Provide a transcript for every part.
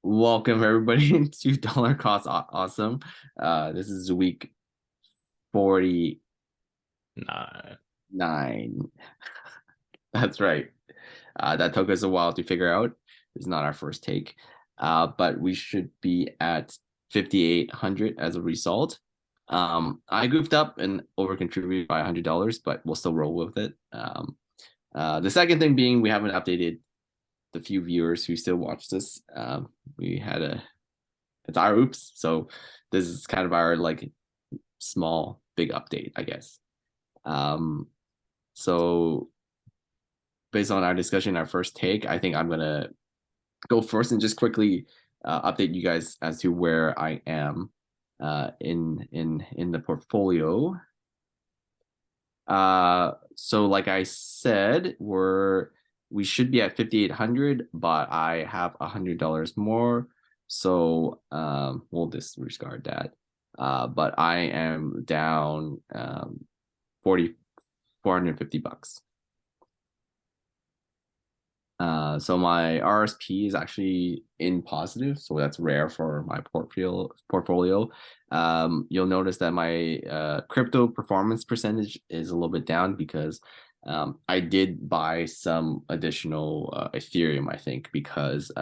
Welcome everybody to Dollar Cost Awesome. This is week 49. Nah. That's right. That took us a while to figure out. It's not our first take. But we should be at 5,800 as a result. I goofed up and over contributed by $100, but we'll still roll with it. The second thing being we haven't updated the few viewers who still watch this. We had a It's our oops. So this is kind of our like small big update, I guess. Um, so based on our discussion, our first take, I think I'm gonna go first and just quickly update you guys as to where I am in the portfolio. So like I said, we should be at 5,800, but I have $100 more. So we'll disregard that. But I am down 450 bucks. So my RSP is actually in positive, so that's rare for my portfolio. You'll notice that my crypto performance percentage is a little bit down because I did buy some additional Ethereum, I think, because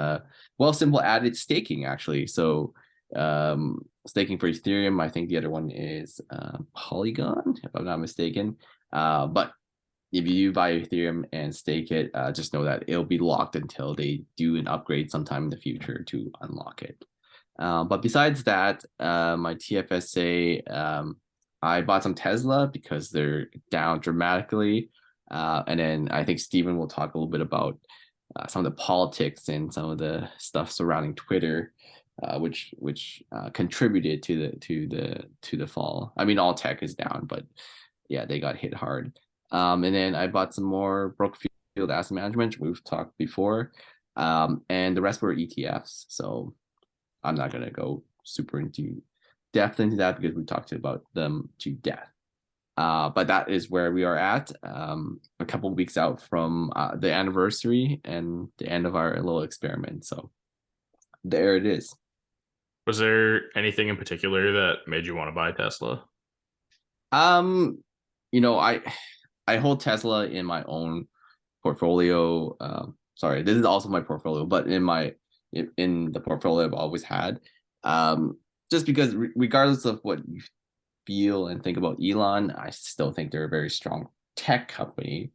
Wealthsimple added staking actually. So staking for Ethereum, I think the other one is Polygon, if I'm not mistaken. But if you buy Ethereum and stake it, just know that it'll be locked until they do an upgrade sometime in the future to unlock it. But besides that, my TFSA, I bought some Tesla because they're down dramatically. And then I think Steven will talk a little bit about some of the politics and some of the stuff surrounding Twitter, which contributed to the fall. I mean, all tech is down, but yeah, they got hit hard. And then I bought some more Brookfield Asset Management. We've talked before. And the rest were ETFs. So I'm not going to go super into depth into that because we talked about them to death. But that is where we are at, a couple of weeks out from the anniversary and the end of our little experiment. So there it is. Was there anything in particular that made you want to buy Tesla? Um, I hold Tesla in my own portfolio. Sorry, this is also my portfolio, but in the portfolio I've always had. Just because regardless of what you feel and think about Elon, I still think they're a very strong tech company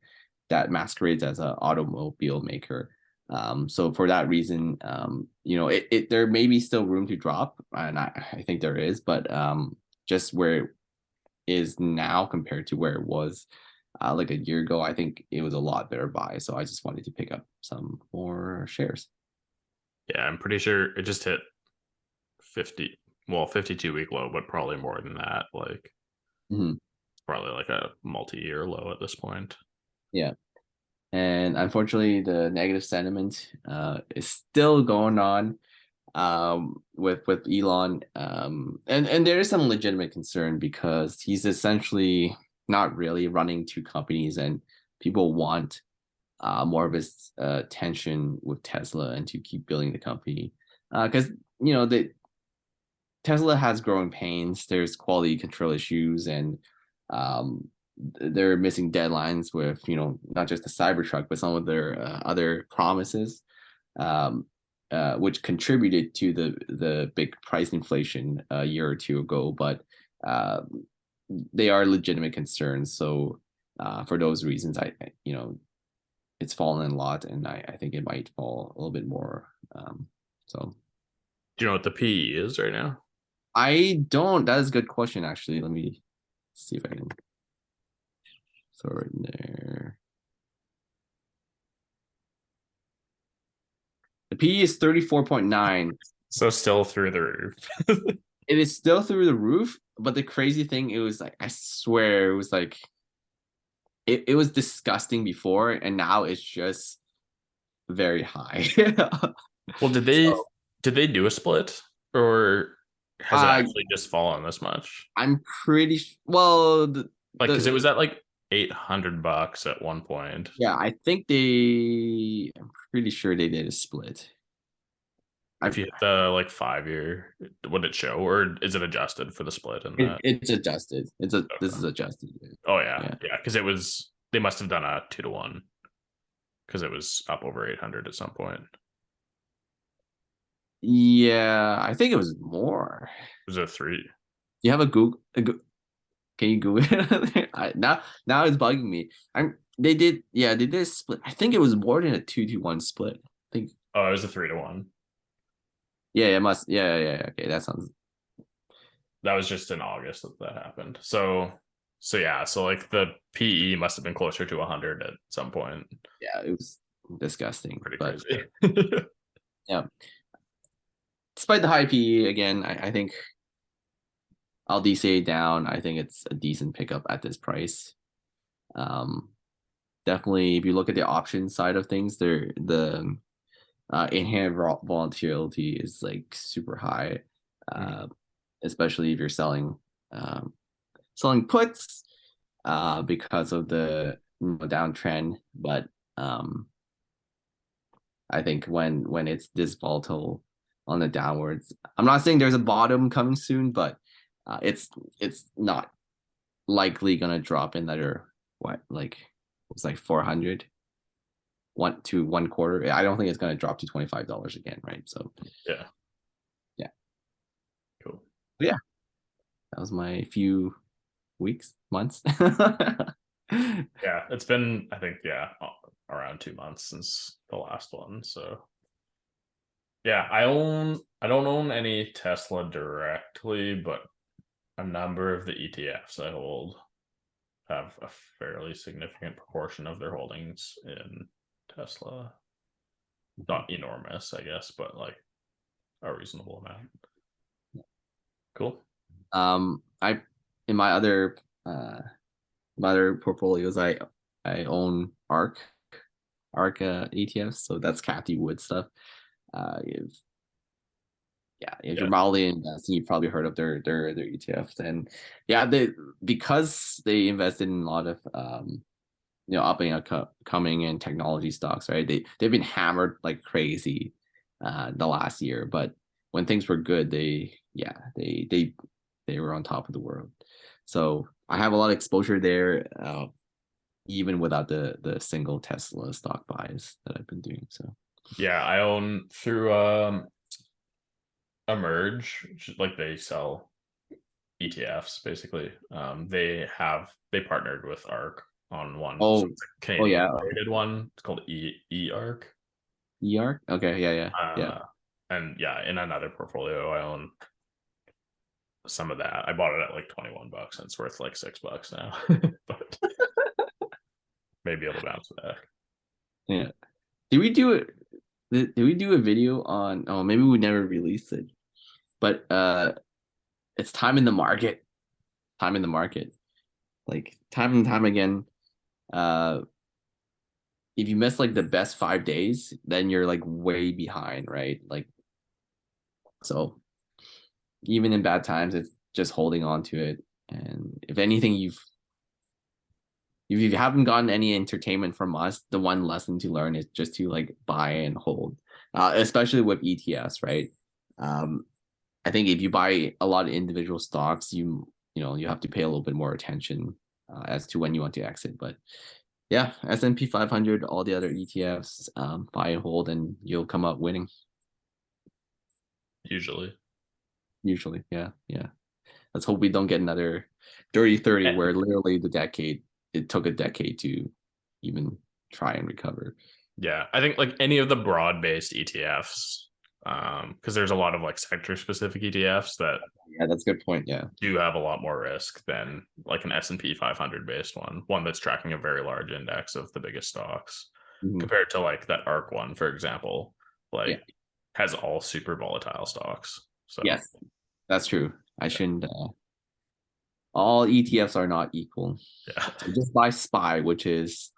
that masquerades as an automobile maker. So for that reason, there may be still room to drop, and I think there is, but just where it is now compared to where it was like a year ago, I think it was a lot better buy. So I just wanted to pick up some more shares. Yeah, I'm pretty sure it just hit 50, well, 52-week low, but probably more than that. Like, Mhm. probably like a multi-year low at this point. Yeah. And unfortunately, the negative sentiment is still going on with Elon. And there is some legitimate concern because he's essentially not really running two companies, and people want more of his attention with Tesla and to keep building the company. Because the Tesla has growing pains. There's quality control issues, and um, they're missing deadlines with not just the Cybertruck, but some of their other promises, um, which contributed to the big price inflation a year or two ago. But uh, they are legitimate concerns. So for those reasons, it's fallen a lot, and I think it might fall a little bit more. So Do you know what the PE is right now? I don't. That is a good question, actually. Let me see if I can throw it in there. The PE is 34.9. So still through the roof. It is still through the roof, but the crazy thing, it was like, I swear, it was like, it was disgusting before, and now it's just very high. Well, did they So, did they do a split, or has it uh, actually just fallen this much? I'm well, Like, because it the was at like $800 at one point. yeah, I'm pretty sure they did a split. If you hit the like 5-year, would it show, or is it adjusted for the split in that? It's adjusted. This Okay. is adjusted. Oh yeah, Yeah. yeah, because it was they must have done a 2-to-1 because it was up over 800 at some point. Yeah, I think it was more. It was a 3. You have a Google? Can you Google it? Now it's bugging me. They did, yeah, they did a split. I think it was more than a 2-to-1 split. I think, Oh, it was a 3-to-1. yeah, it must, yeah. Okay, that sounds, That was just in August that happened. So yeah, so like the PE must have been closer to 100 at some point. yeah, it was disgusting. Pretty But crazy. yeah, despite the high PE, again, I think I'll DCA down. I think it's a decent pickup at this price. Um, Definitely, if you look at the option side of things, the inherent volatility is like super high, uh, especially if you're selling puts because of the downtrend. But I think when it's this volatile on the downwards, I'm not saying there's a bottom coming soon, but it's not likely gonna drop another what like it's like 400 1 quarter. I don't think it's gonna drop to $25 again, right? So Yeah, yeah, cool. but yeah, that was my few weeks, months. Yeah, it's been I think around 2 months since the last one. So yeah, I don't own any Tesla directly, but a number of the ETFs I hold have a fairly significant proportion of their holdings in Tesla. Not enormous, I guess, but like a reasonable amount. Cool. I in my other portfolios, I own ARK ETFs, so that's Kathy Wood stuff. If yeah, if Yeah. you're mildly investing, you've probably heard of their ETFs, and yeah, they because they invested in a lot of up and coming in technology stocks, right? They've been hammered like crazy the last year, but when things were good, they were on top of the world. So I have a lot of exposure there, even without the single Tesla stock buys that I've been doing. So Yeah, I own through Emerge, which is like they sell ETFs basically. They partnered with ARK on one. So oh it's a oh Canadian yeah, traded one. It's called EARK. ER, okay, yeah. And yeah, in another portfolio, I own some of that. I bought it at like $21 and it's worth like $6 now. But maybe it'll bounce back. Yeah. Did we do it? Did we do a video on? Oh, maybe we never released it. But it's time in the market. Time in the market. Like time and time again. Uh, if you miss like the best 5 days, then you're like way behind, right? Like so, even in bad times, it's just holding on to it. And if anything, if you haven't gotten any entertainment from us, the one lesson to learn is just to like buy and hold, especially with ETFs, right? Um, I think if you buy a lot of individual stocks, you have to pay a little bit more attention as to when you want to exit. But yeah, S&P 500, all the other ETFs, buy and hold, and you'll come up winning. Usually. Usually, yeah. Let's hope we don't get another dirty 30 where literally it took a decade to even try and recover. Yeah, I think like any of the broad-based ETFs, because there's a lot of like sector-specific ETFs that Yeah, that's a good point. Yeah. do have a lot more risk than like an S&P 500 based one that's tracking a very large index of the biggest stocks, Mhm. compared to like that ARK one, for example, Yeah. like has all super volatile stocks. So Yes, that's true. I shouldn't. All ETFs are not equal. yeah, So just buy SPY, which is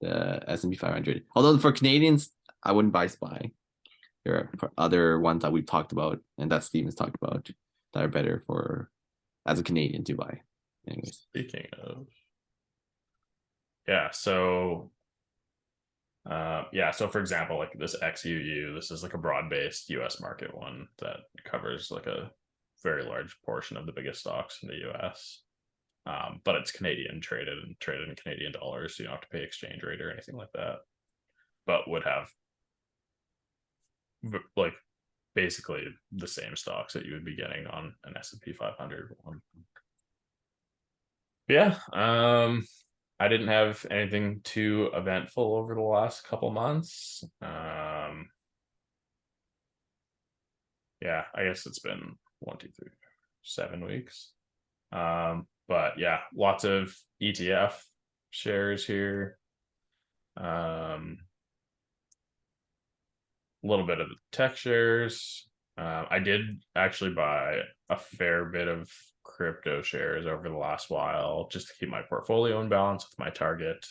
the S&P 500. Although for Canadians, I wouldn't buy SPY. There are other ones that we've talked about and that Steven's talked about that are better for as a Canadian to buy. Anyways. speaking of, yeah, so Yeah, so for example, like this XUU, this is like a broad-based US market one that covers like a very large portion of the biggest stocks in the US. But it's Canadian traded and traded in Canadian dollars, so you don't have to pay exchange rate or anything like that. But would have like basically the same stocks that you would be getting on an S&P 500 one. Yeah, I didn't have anything too eventful over the last couple months. Yeah, I guess it's been 7 weeks. But yeah, lots of ETF shares here. A little bit of the tech shares. I did actually buy a fair bit of crypto shares over the last while just to keep my portfolio in balance with my target.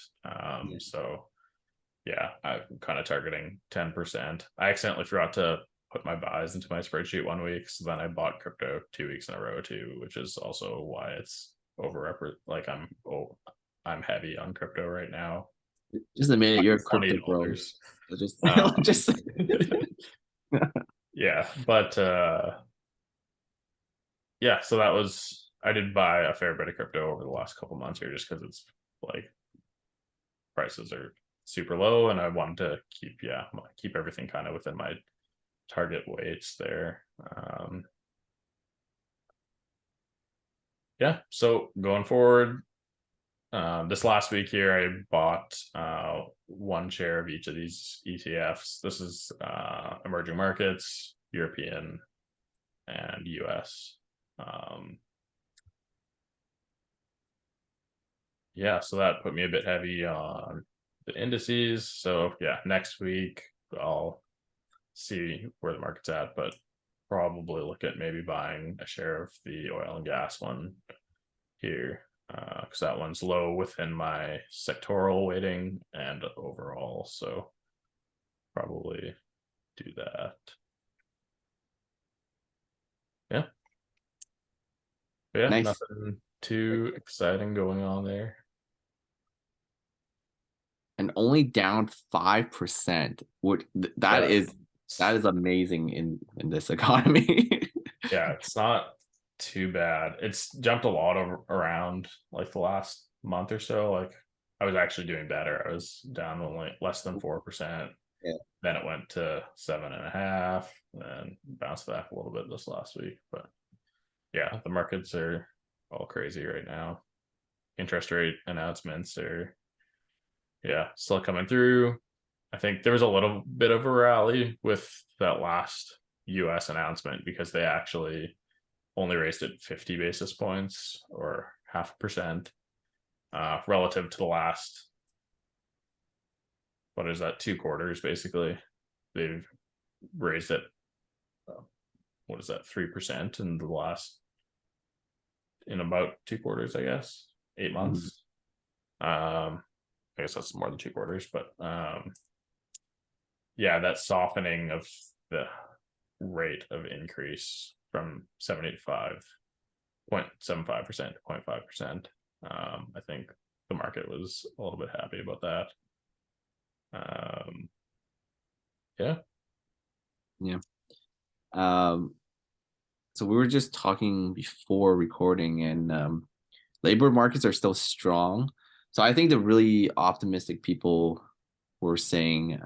So yeah, I'm kind of targeting 10%. I accidentally forgot to put my buys into my spreadsheet 1 week, so then I bought crypto 2 weeks in a row too, which is also why it's like I'm heavy on crypto right now. Just a minute, you're a crypto bro. $20. So just Um, just yeah, but yeah, so that was I did buy a fair bit of crypto over the last couple months here just because it's like prices are super low and I wanted to keep everything kind of within my target weights there. Yeah, so going forward, this last week here, I bought one share of each of these ETFs. This is emerging markets, European, and US. Yeah, so that put me a bit heavy on the indices. So yeah, next week I'll see where the market's at, but probably look at maybe buying a share of the oil and gas one here because that one's low within my sectoral weighting and overall. So probably do that. Yeah. But yeah, nice. nothing too exciting going on there. And only down 5%. That Yeah. is amazing in this economy. Yeah, it's not too bad. It's jumped a lot around like the last month or so. Like I was actually doing better. I was down only less than 4%. Yeah. Then it went to 7.5, then bounced back a little bit this last week. But yeah, the markets are all crazy right now. Interest rate announcements are still coming through. I think there was a little bit of a rally with that last US announcement because they actually only raised it 50 basis points or 0.5% relative to the last, what is that, 2 quarters basically. They've raised it, what is that, 3% in about 2 quarters, I guess, 8 months. I guess that's more than 2 quarters, but yeah, that softening of the rate of increase from 75.75% to 0.5%. I think the market was a little bit happy about that. Yeah. Yeah. So we were just talking before recording, and labor markets are still strong. So I think the really optimistic people were saying,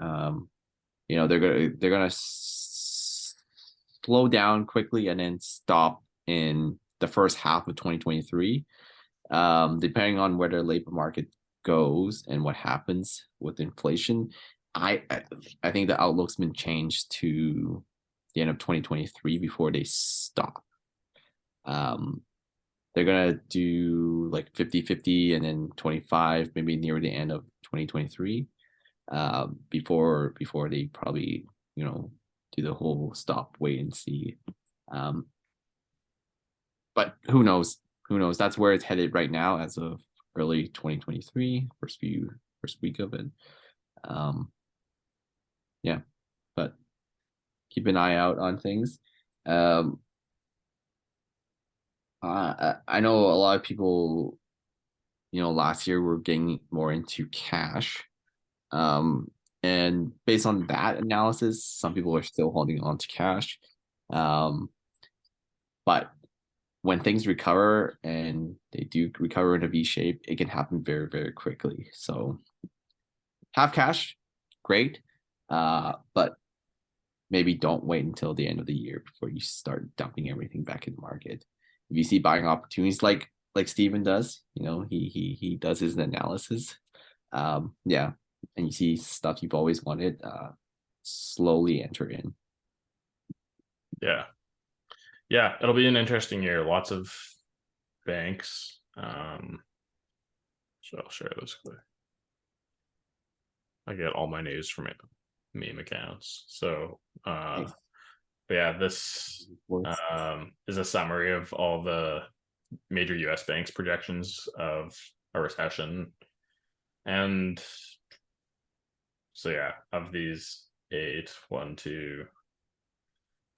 they're gonna slow down quickly and then stop in the first half of 2023, depending on where the labor market goes and what happens with inflation. I think the outlook's been changed to the end of 2023 before they stop. They're gonna do like 50-50 and then 25 maybe near the end of 2023, before they probably do the whole stop, wait and see. But who knows? That's where it's headed right now as of early 2023, first week of it. Yeah, but keep an eye out on things. I know a lot of people, last year were getting more into cash. And based on that analysis, some people are still holding on to cash. Um, but when things recover and they do recover in a V shape, it can happen very, very quickly. So have cash, great. But maybe don't wait until the end of the year before you start dumping everything back in the market. If you see buying opportunities like Steven does, he does his analysis. Yeah, and you see stuff you've always wanted, slowly enter in. Yeah. Yeah, it'll be an interesting year. Lots of banks. So I'll share this quick. I get all my news from meme accounts. So Nice. but yeah, this is a summary of all the major US banks projections of a recession. And so yeah, of these 8, 1, 2,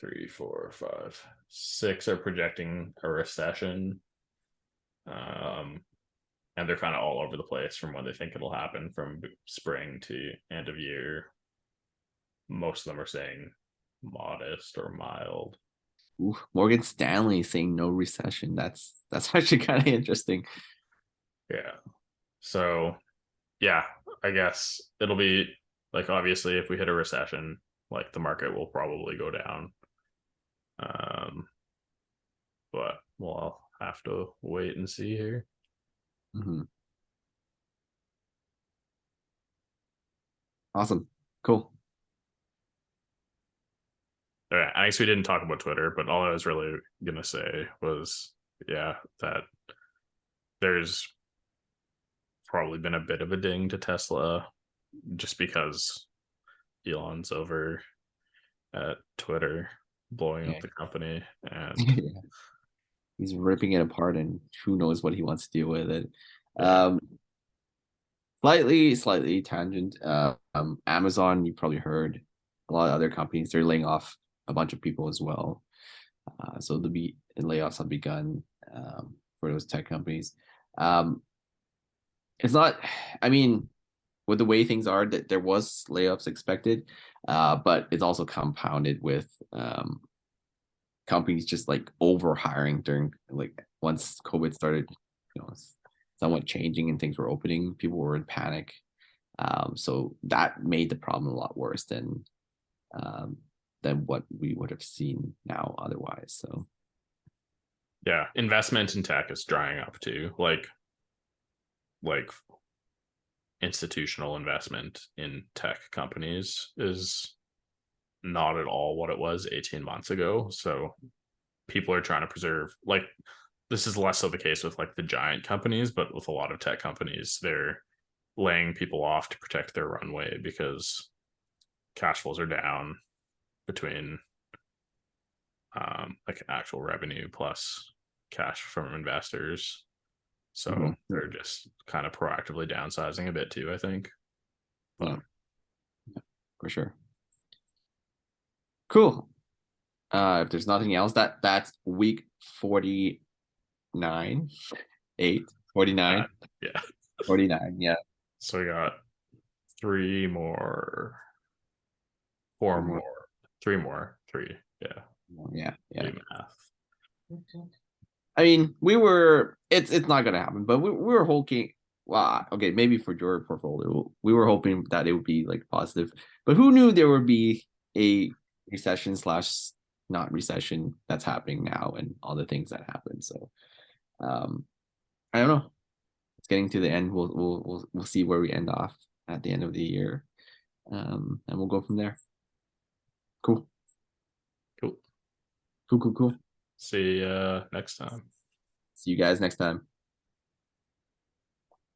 3, 4, 5, 6 are projecting a recession. And they're kind of all over the place from when they think it'll happen, from spring to end of year. Most of them are saying modest or mild. Ooh, Morgan Stanley saying no recession. That's actually kind of interesting. Yeah. So yeah, I guess it'll be like, obviously if we hit a recession, like the market will probably go down. But we'll have to wait and see here. Mm-hmm. Awesome. Cool. All right, I guess we didn't talk about Twitter, but all I was really gonna say was, yeah, that there's probably been a bit of a ding to Tesla just because Elon's over at Twitter blowing Yeah. up the company. And Yeah. He's ripping it apart, and who knows what he wants to do with it. yeah, Um, slightly tangent. Amazon, you probably heard a lot of other companies, they're laying off a bunch of people as well. So there'll be layoffs have begun, for those tech companies. Um, it's not, I mean, with the way things are, that there was layoffs expected, but it's also compounded with, companies just like over hiring during, like, once COVID started, somewhat changing and things were opening, people were in panic. So that made the problem a lot worse um, than what we would have seen now otherwise. So yeah, investment in tech is drying up too. Like institutional investment in tech companies is not at all what it was 18 months ago. So people are trying to preserve, like, this is less so the case with like the giant companies, but with a lot of tech companies, they're laying people off to protect their runway because cash flows are down between like actual revenue plus cash from investors. So mhm, they're just kind of proactively downsizing a bit too, I think. yeah, But for sure. Cool. If there's nothing else, that's week 49, 8, 49, yeah. 49. Yeah. So we got 3 more, 4 Three more. more, 3 more, 3. Yeah. Yeah. Yeah. Do math. I mean, it's not gonna happen, but we were hoping. Well, okay, maybe for your portfolio, we were hoping that it would be like positive, but who knew there would be a recession slash not recession that's happening now and all the things that happen. So, um, I don't know. It's getting to the end. We'll see where we end off at the end of the year, and we'll go from there. Cool, Cool. cool. See you next time. See you guys next time.